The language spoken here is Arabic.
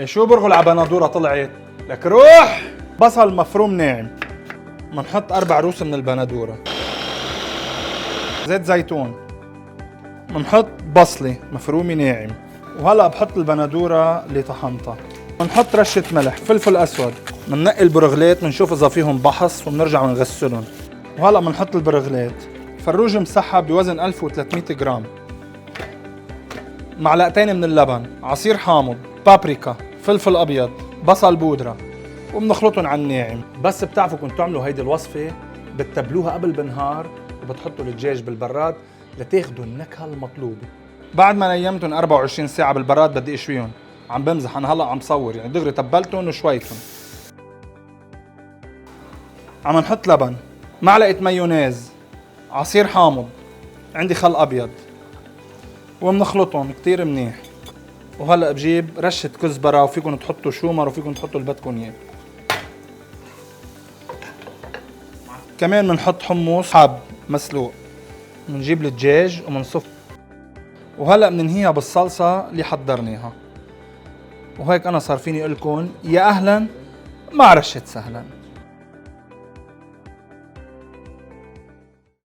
شو برغل على بندورة طلعت؟ لك روح. بصل مفروم ناعم، بنحط 4 روس من البندورة. زيت زيتون، بنحط بصلة مفرومة ناعم. وهلا بحط البندورة اللي طحنتها. بنحط رشة ملح، فلفل أسود، بننقي البرغلات بنشوف إذا فيهم بحص وبنرجع بنغسلهم. وهلا بنحط البرغلات. فروج مسحب بوزن 1300 جرام، معلقتين من اللبن، عصير حامض، بابريكا، فلفل أبيض، بصل بودرة، وبنخلطهم على الناعم. بس بتعرفوا كنتوا تعملوا هيدي الوصفة بتتبلوها قبل بنهار وبتحطوا الدجاج بالبراد لتاخدوا النكهة المطلوبة. بعد ما نيمتهم 24 ساعة بالبراد بدي اشويهم. عم بمزح، انا هلا عم صور، يعني دغري تبلتهم وشويتهم. عم نحط لبن، معلقة مايونيز، عصير حامض، عندي خل ابيض، وبنخلطهم كتير منيح. وهلا بجيب رشة كزبرة، وفيكم تحطوا شومر وفيكم تحطوا اللي بدكم اياه. كمان بنحط حمص حب مسلوق. بنجيب الدجاج وبنصف. وهلا بننهيها بالصلصة اللي حضرناها. وهيك انا صار فيني اقول لكم يا اهلا مع رشة سهلا.